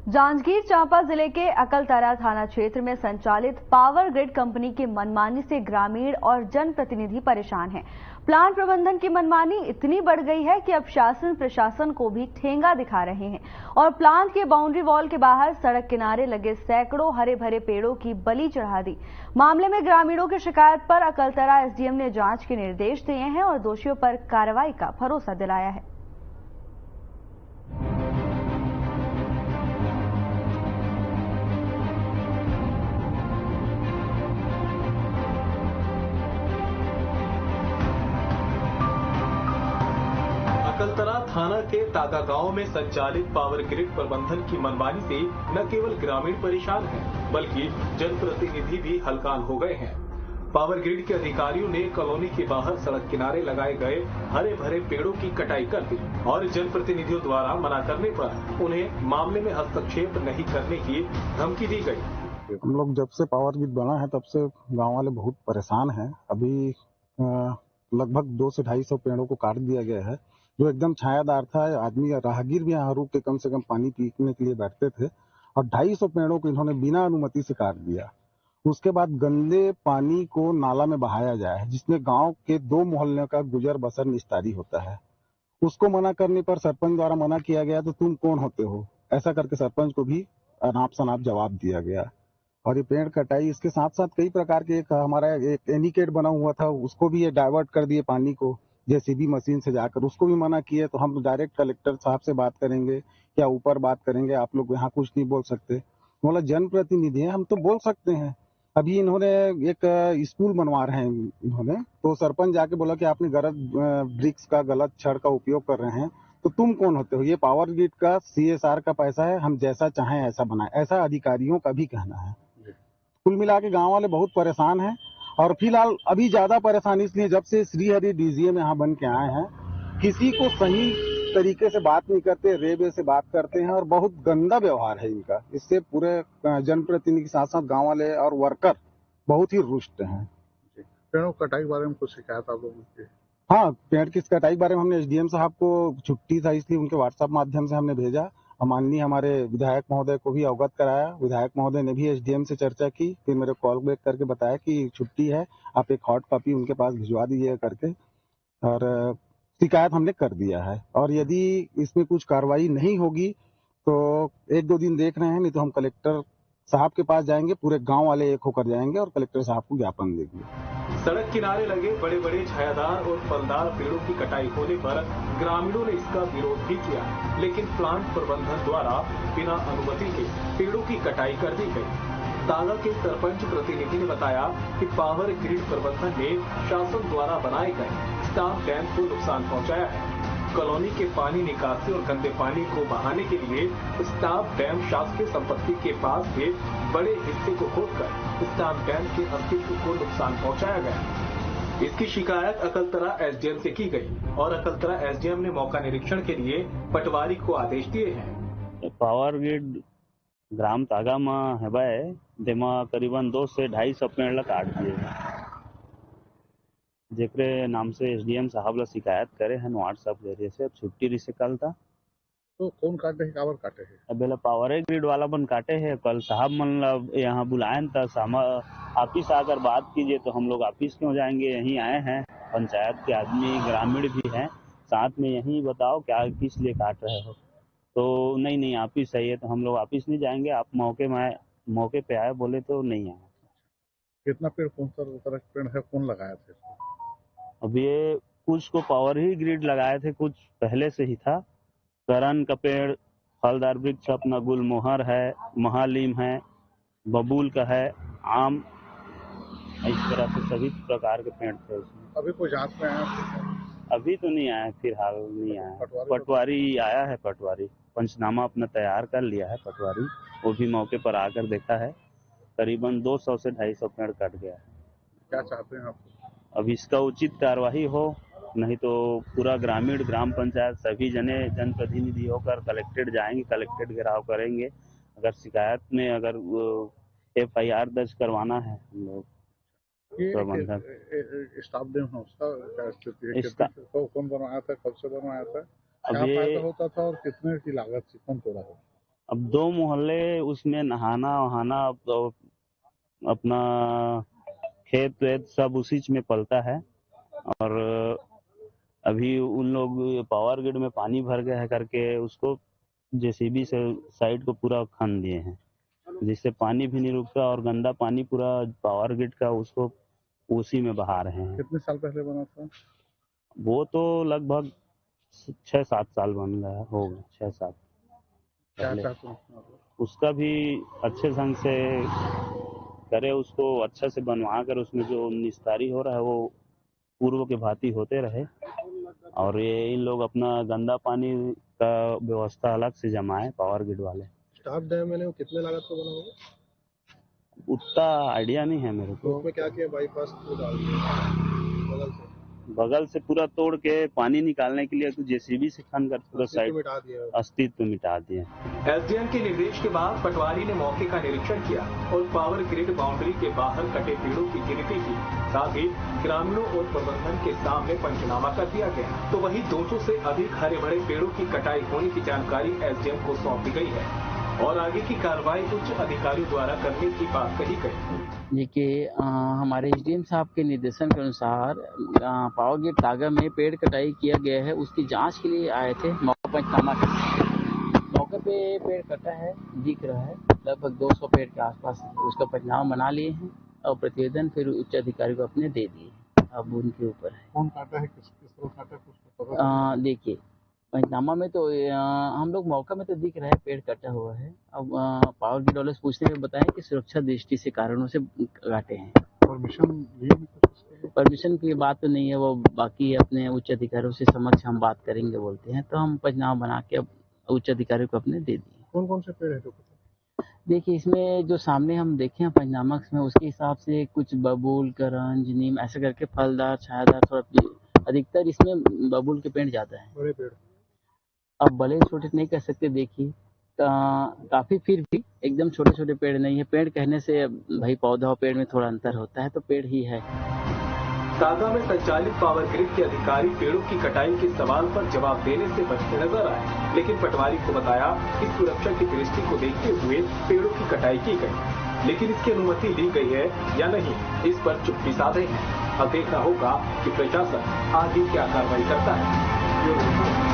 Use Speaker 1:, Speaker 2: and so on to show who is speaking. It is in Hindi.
Speaker 1: जांजगीर चांपा जिले के अकलतरा थाना क्षेत्र में संचालित पावर ग्रिड कंपनी की मनमानी से ग्रामीण और जनप्रतिनिधि परेशान हैं। प्लांट प्रबंधन की मनमानी इतनी बढ़ गई है कि अब शासन प्रशासन को भी ठेंगा दिखा रहे हैं और प्लांट के बाउंड्री वॉल के बाहर सड़क किनारे लगे सैकड़ों हरे भरे पेड़ों की बलि चढ़ा दी। मामले में ग्रामीणों की शिकायत पर अकलतरा एसडीएम ने जांच के निर्देश दिए हैं और दोषियों पर कार्रवाई का भरोसा दिलाया है।
Speaker 2: अकलतरा थाना के तागा गांव में संचालित पावर ग्रिड प्रबंधन की मनमानी से न केवल ग्रामीण परेशान हैं, बल्कि जनप्रतिनिधि भी हलकान हो गए हैं। पावर ग्रिड के अधिकारियों ने कॉलोनी के बाहर सड़क किनारे लगाए गए हरे भरे पेड़ों की कटाई कर दी और जनप्रतिनिधियों द्वारा मना करने पर उन्हें मामले में हस्तक्षेप नहीं करने की धमकी दी गई।
Speaker 3: हम लोग जब से पावर ग्रिड बना है तब से गाँव वाले बहुत परेशान हैं। अभी लगभग 200 से 250 पेड़ों को काट दिया गया है जो एकदम छायादार था। आदमी राहगीर भी यहाँ रुक के कम से कम पानी पीने के लिए बैठते थे और 250 पेड़ों को इन्होंने बिना अनुमति से काट दिया। उसके बाद गंदे पानी को नाला में बहाया जाए जिसमें गांव के 2 मोहल्ले का गुजर बसर निस्तारी होता है। उसको मना करने पर सरपंच द्वारा मना किया गया तो तुम कौन होते हो, ऐसा करके सरपंच को भी अनाप शनाप जवाब दिया गया। और ये पेड़ कटाई इसके साथ साथ कई प्रकार के हमारा एक एनिकेट बना हुआ था उसको भी ये डाइवर्ट कर दिए पानी को जेसीबी मशीन से जाकर, उसको भी मना किए। तो हम डायरेक्ट कलेक्टर साहब से बात करेंगे या ऊपर बात करेंगे, आप लोग यहाँ कुछ नहीं बोल सकते। बोला जनप्रतिनिधि हैं, हम तो बोल सकते हैं। अभी इन्होंने एक स्कूल बनवा रहे हैं इन्होंने, तो सरपंच जाके बोला कि आपने गलत ब्रिक्स का गलत छड़ का उपयोग कर रहे हैं, तो तुम कौन होते हो? ये पावर ग्रिड का CSR का पैसा है, हम जैसा चाहें ऐसा बनाए, ऐसा अधिकारियों का भी कहना है। कुल मिला के गाँव वाले बहुत परेशान हैं और फिलहाल अभी ज्यादा परेशानी इसलिए जब से श्रीहरि DGM यहाँ बन के आए हैं, किसी को सही तरीके से बात नहीं करते, रेबे से बात करते हैं और बहुत गंदा व्यवहार है इनका। इससे पूरे जनप्रतिनिधि के साथ साथ गाँव वाले और वर्कर बहुत ही रुष्ट हैं।
Speaker 4: पेड़ों कटाई के बारे में कुछ शिकायत आप लोगों की?
Speaker 3: हाँ, पेड़ की कटाई के बारे में हमने SDM साहब को छुट्टी था इसलिए उनके WhatsApp माध्यम से हमने भेजा। माननीय हमारे विधायक महोदय को भी अवगत कराया। विधायक महोदय ने भी SDM से चर्चा की, फिर मेरे कॉल बैक करके बताया कि छुट्टी है, आप एक हॉट कॉपी उनके पास भिजवा दीजिए करके, और शिकायत हमने कर दिया है। और यदि इसमें कुछ कार्रवाई नहीं होगी तो 1-2 दिन देख रहे हैं, नहीं तो हम कलेक्टर साहब के पास जाएंगे, पूरे गाँव वाले एक होकर जाएंगे और कलेक्टर साहब को ज्ञापन देंगे।
Speaker 2: सड़क किनारे लगे बड़े बड़े छायादार और फलदार पेड़ों की कटाई होने पर ग्रामीणों ने इसका विरोध भी किया, लेकिन प्लांट प्रबंधन द्वारा बिना अनुमति के पेड़ों की कटाई कर दी गई। तागा के सरपंच प्रतिनिधि ने बताया कि पावर ग्रिड प्रबंधन ने शासन द्वारा बनाए गए स्टाफ डैम को नुकसान पहुंचाया है। कॉलोनी के पानी निकासी और गंदे पानी को बहाने के लिए स्टाफ डैम शासकीय संपत्ति के पास के बड़े हिस्से को खोदकर स्टाफ डैम के अस्तित्व को नुकसान पहुंचाया गया। इसकी शिकायत अकलतरा SDM से की गई और अकलतरा SDM ने मौका निरीक्षण के लिए पटवारी को आदेश दिए हैं।
Speaker 5: पावर ग्रिड ग्राम तागा में है जेमा करीबन 200 से 250 पेड़ ला काट दिए जेकरे नाम से SDM साहब ला शिकायत करे हैं WhatsApp जरिए से। अब छुट्टी रिसे कल था
Speaker 4: तो कौन काटे है, काबर काटे है?
Speaker 5: अब बेला पावर ग्रिड वाला बन काटे है। कल साहब मन यहाँ बुलाएं था, ऑफिस आकर बात कीजिए, तो हम लोग ऑफिस क्यों जाएंगे, यहीं आए हैं। पंचायत के आदमी ग्रामीण भी हैं साथ में, यहीं बताओ क्या किस लिए काट रहे हो। तो नहीं ऑफिस है ये, तो हम लोग ऑफिस नहीं जाएंगे, आप मौके पे आए बोले तो नहीं आए।
Speaker 4: कितना पेड़ कौन सा पेड़ है, कौन लगाया थे?
Speaker 5: अब ये कुछ को पावर ही ग्रिड लगाए थे, कुछ पहले से ही था। करण का पेड़, फलदार वृक्ष अपना गुलमोहर है, महालीम है, बबूल का है, आम, इस तरह से सभी प्रकार के पेड़ थे उसमें।
Speaker 4: अभी कोई जांच में आया?
Speaker 5: अभी तो नहीं आया, फिलहाल नहीं आया। पटवारी आया है, पटवारी पंचनामा अपना तैयार कर लिया है पटवारी, वो भी मौके पर आकर देखा है। करीबन 200 से 250 पेड़ कट गया है।
Speaker 4: क्या चाहते हैं आप? अब
Speaker 5: इसका उचित कार्यवाही हो, नहीं तो पूरा ग्रामीण ग्राम पंचायत सभी जने जनप्रतिनिधि होकर कलेक्टेड जाएंगे, कलेक्टेड घेराव करेंगे। अगर शिकायत में अगर FIR दर्ज करवाना है हम लोग प्रबंधन।
Speaker 4: स्टाफ डैम है उसका क्या स्थिति है? कौन बनवाया था, कब से बनवाया था, क्या फायदा होता था और कितने की लागत से कौन तोड़ा है?
Speaker 5: अब 2 मोहल्ले उसमें नहाना वहाना तो अपना खेत वेत सब उसी में पलता है। और अभी उन लोग पावर ग्रिड में पानी भर गया है करके उसको जेसीबी से साइड को पूरा खन दिए हैं, जिससे पानी भी नहीं रुकता और गंदा पानी पूरा पावर ग्रिड का उसको उसी में बहा रहे हैं।
Speaker 4: कितने साल पहले बना था?
Speaker 5: वो तो लगभग 6-7 साल बन गया होगा, 6-7
Speaker 4: क्या
Speaker 5: पहले।
Speaker 4: चाहते हैं?
Speaker 5: उसका भी अच्छे ढंग से करे, उसको अच्छा से बनवा कर उसमें जो निस्तारी हो रहा है वो पूर्व के भांति होते रहे और ये इन लोग अपना गंदा पानी का व्यवस्था अलग से जमाए पावर ग्रिड वाले।
Speaker 4: स्टाफ डैम मैंने कितने लागत का बना होगा?
Speaker 5: उतना आइडिया नहीं है मेरे को।
Speaker 4: उसमें क्या किया? बाईपास डाल दिया
Speaker 5: बगल से पूरा तोड़ के पानी निकालने के लिए जेसीबी से खन कर पूरा साइड
Speaker 4: मिटा दिया,
Speaker 5: अस्तित्व मिटा दिए।
Speaker 2: एसडीएम के निर्देश के बाद पटवारी ने मौके का निरीक्षण किया और पावर ग्रिड बाउंड्री के बाहर कटे पेड़ों की गिनती की। साथ ही ग्रामीणों और प्रबंधन के सामने पंचनामा कर दिया गया। तो वहीं 200 से अधिक हरे भरे पेड़ों की कटाई होने की जानकारी एसडीएम को सौंप दी गई है और आगे की कार्रवाई उच्च अधिकारियों द्वारा करने की बात कही गई।
Speaker 6: देखिए, हमारे एसडीएम साहब के निर्देशन के अनुसार पावर ग्रिड तागा में पेड़ कटाई किया गया है, उसकी जांच के लिए आए थे। मौका पंचनामा मौके पे पेड़ कटा है, दिख रहा है लगभग 200 पेड़ के आसपास। उसका पंचनामा बना लिए हैं और प्रतिवेदन फिर उच्च अधिकारी को अपने दे दिए। अब उनके ऊपर है
Speaker 4: कौन काटा है, किस तरह काटा है, कुछ पता?
Speaker 6: देखिए, पंचनामा में तो हम लोग मौका में तो दिख रहा है पेड़ कटा हुआ है। अब पावर ग्रिड वाले से पूछने में बताएं कि सुरक्षा दृष्टि से कारणों से काटे हैं। परमिशन की बात तो नहीं है, वो बाकी अपने उच्च अधिकारियों से समक्ष हम बात करेंगे बोलते हैं, तो हम पंचनामा बना के अब उच्च अधिकारियों को अपने दे दिए।
Speaker 4: कौन कौन से पेड़ है?
Speaker 6: देखिए, इसमें जो सामने हम देखे हैं पंचनामा में, उसके हिसाब से कुछ बबूल, करंज, नीम ऐसे करके फलदार छायादार, थोड़ा अधिकतर इसमें बबूल के पेड़ ज्यादा है।
Speaker 4: बड़े पेड़
Speaker 6: अब बड़े छोटे नहीं कह सकते, देखिए काफी फिर भी एकदम छोटे छोटे पेड़ नहीं है। पेड़ कहने से भाई पौधा और पेड़ में थोड़ा अंतर होता है, तो पेड़ ही है।
Speaker 2: तागा में संचालित पावर ग्रिड के अधिकारी पेड़ों की कटाई के सवाल पर जवाब देने से बचते नजर आए, लेकिन पटवारी को बताया कि सुरक्षा की दृष्टि को देखते हुए पेड़ों की कटाई की गई, लेकिन इसकी अनुमति ली गई है या नहीं, इस पर चुप्पी साधे हैं। अब देखना होगा कि प्रशासन आगे क्या कार्रवाई करता है।